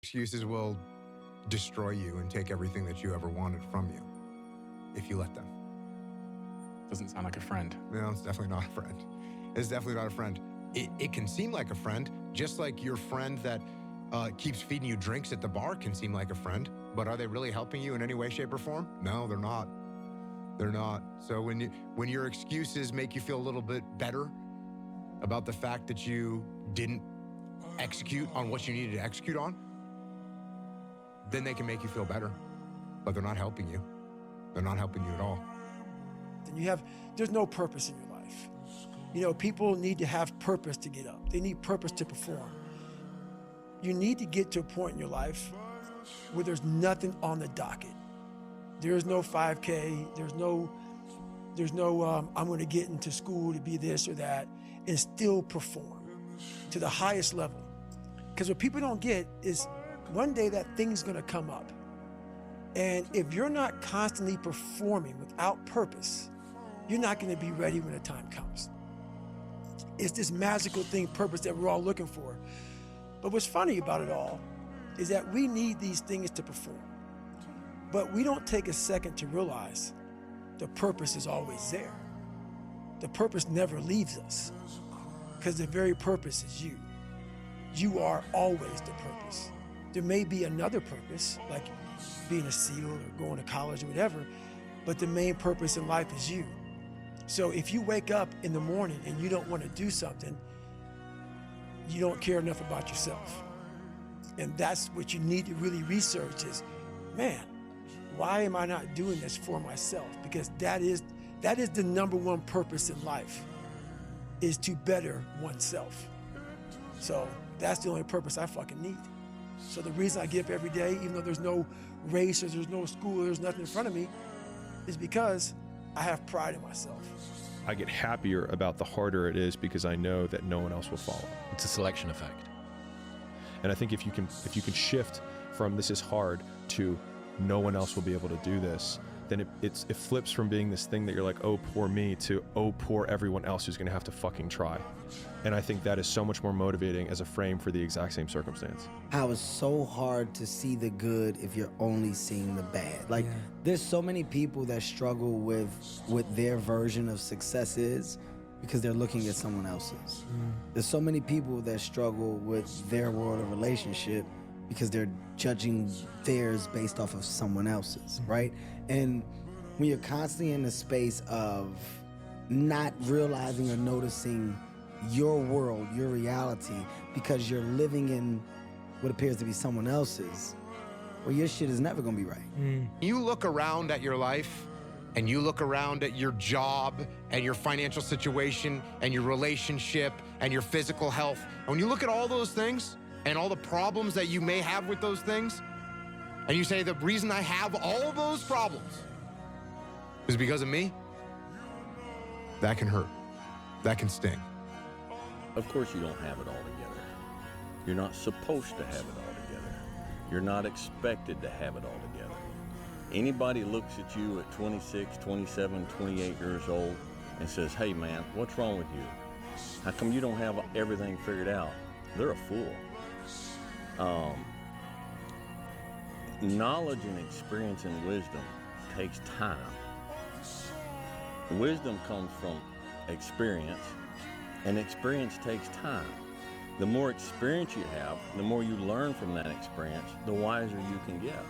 Excuses will destroy you and take everything that you ever wanted from you if you let them. Doesn't sound like a friend. No, it's definitely not a friend. It's definitely not a friend. It can seem like a friend, just like your friend that keeps feeding you drinks at the bar can seem like a friend, but are they really helping you in any way, shape, or form? No, they're not. They're not. So when your excuses make you feel a little bit better about the fact that you didn't execute on what you needed to execute on, then they can make you feel better, but they're not helping you. They're not helping you at all. And there's no purpose in your life. You know, people need to have purpose to get up. They need purpose to perform. You need to get to a point in your life where there's nothing on the docket. There's no 5K, there's no I'm gonna get into school to be this or that and still perform to the highest level. Because what people don't get is one day that thing's gonna come up. And if you're not constantly performing without purpose, you're not gonna be ready when the time comes. It's this magical thing, purpose, that we're all looking for. But what's funny about it all is that we need these things to perform. But we don't take a second to realize the purpose is always there. The purpose never leaves us because the very purpose is you. You are always the purpose. There may be another purpose, like being a SEAL or going to college or whatever, but the main purpose in life is you. So if you wake up in the morning and you don't want to do something, you don't care enough about yourself. And that's what you need to really research is, man, why am I not doing this for myself? Because that is the number one purpose in life, is to better oneself. So that's the only purpose I fucking need. So the reason I get up every day, even though there's no race or there's no school or there's nothing in front of me, is because I have pride in myself. I get happier about the harder it is because I know that no one else will follow. It's a selection effect. And I think if you can shift from this is hard to no one else will be able to do this, then it flips from being this thing that you're like, oh, poor me, to oh, poor everyone else who's gonna have to fucking try. And I think that is so much more motivating as a frame for the exact same circumstance. How it's so hard to see the good if you're only seeing the bad. Like, there's so many people that struggle with what their version of success is because they're looking at someone else's. There's so many people that struggle with their world of relationship because they're judging theirs based off of someone else's, right? And when you're constantly in a space of not realizing or noticing your world, your reality, because you're living in what appears to be someone else's, well, your shit is never gonna be right. You look around at your life and you look around at your job and your financial situation and your relationship and your physical health. And when you look at all those things and all the problems that you may have with those things, and you say the reason I have all those problems is because of me, that can hurt. That can sting. Of course you don't have it all together. You're not supposed to have it all together. You're not expected to have it all together. Anybody looks at you at 26, 27, 28 years old and says, hey man, what's wrong with you? How come you don't have everything figured out? They're a fool. Knowledge and experience and wisdom takes time. Wisdom comes from experience, and experience takes time. The more experience you have, the more you learn from that experience, the wiser you can get.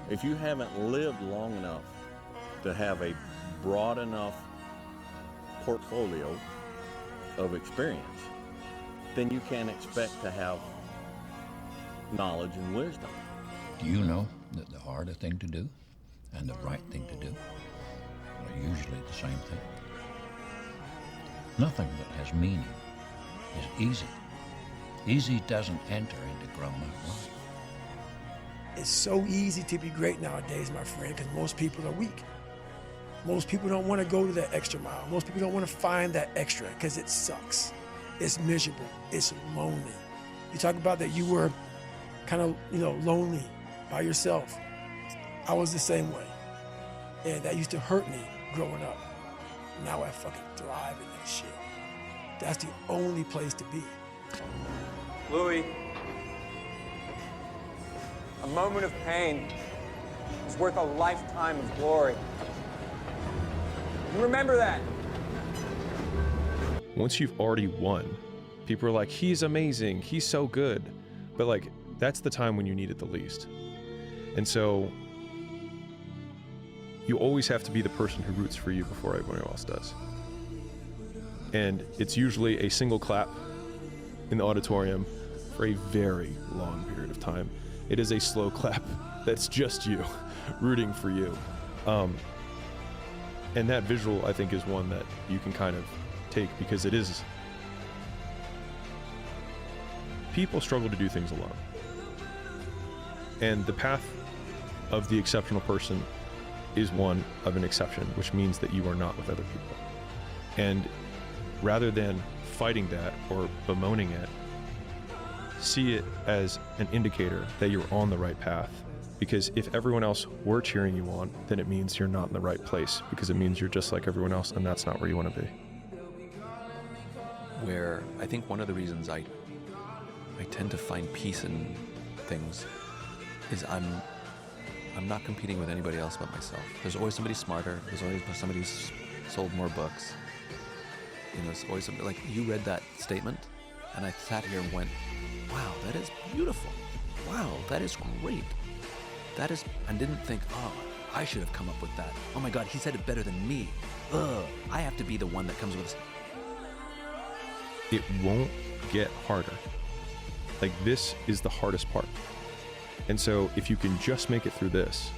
If you haven't lived long enough to have a broad enough portfolio of experience, then you can't expect to have knowledge and wisdom. Do you know that the harder thing to do and the right thing to do are usually the same thing? Nothing that has meaning is easy. Easy doesn't enter into grown-up life. It's so easy to be great nowadays, my friend, because most people are weak. Most people don't want to go to that extra mile. Most people don't want to find that extra because it sucks. It's miserable. It's lonely. You talk about that you were kind of, lonely by yourself. I was the same way. And that used to hurt me growing up. Now I fucking thrive in that shit. That's the only place to be. Louis. A moment of pain is worth a lifetime of glory. You remember that. Once you've already won, people are like, he's amazing, he's so good. But like, that's the time when you need it the least. And so you always have to be the person who roots for you before everyone else does. And it's usually a single clap in the auditorium for a very long period of time. It is a slow clap that's just you rooting for you. And that visual, I think, is one that you can kind of take, because it is, people struggle to do things alone. And the path of the exceptional person is one of an exception, which means that you are not with other people. And rather than fighting that or bemoaning it, see it as an indicator that you're on the right path. Because if everyone else were cheering you on, then it means you're not in the right place, because it means you're just like everyone else, and that's not where you want to be. Where I think one of the reasons I tend to find peace in things is I'm not competing with anybody else but myself. There's always somebody smarter. There's always somebody who's sold more books. You know, it's always somebody, like, you read that statement, and I sat here and went, wow, that is beautiful. Wow, that is great. That is, and didn't think, oh, I should have come up with that. Oh my God, he said it better than me. Ugh, I have to be the one that comes with this. It won't get harder. Like, this is the hardest part. And so if you can just make it through this.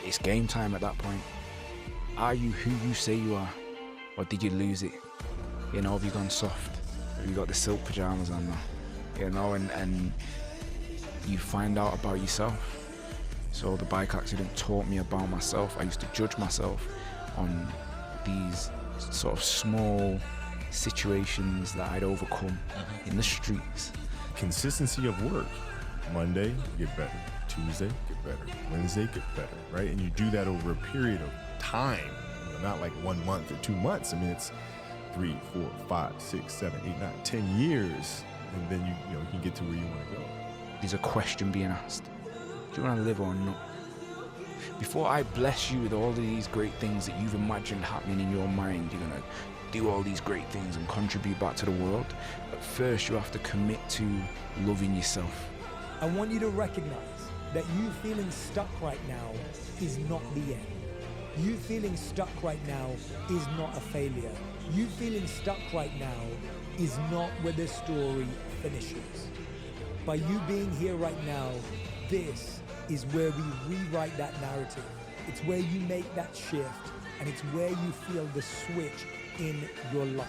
It's game time at that point. Are you who you say you are? Or did you lose it? You know, have you gone soft? Have you got the silk pajamas on now? You know, and you find out about yourself. So the bike accident taught me about myself. I used to judge myself on these sort of small situations that I'd overcome in the streets. Consistency of work. Monday, get better. Tuesday, get better. Wednesday, get better, right? And you do that over a period of time, you know, not like 1 month or 2 months. I mean, it's 3, 4, 5, 6, 7, 8, 9, 10 years, and then you can get to where you want to go. There's a question being asked. Do you want to live or not? Before I bless you with all of these great things that you've imagined happening in your mind, you're going to do all these great things and contribute back to the world. But first, you have to commit to loving yourself. I want you to recognize that you feeling stuck right now is not the end. You feeling stuck right now is not a failure. You feeling stuck right now is not where the story finishes. By you being here right now, this is where we rewrite that narrative. It's where you make that shift, and it's where you feel the switch in your life.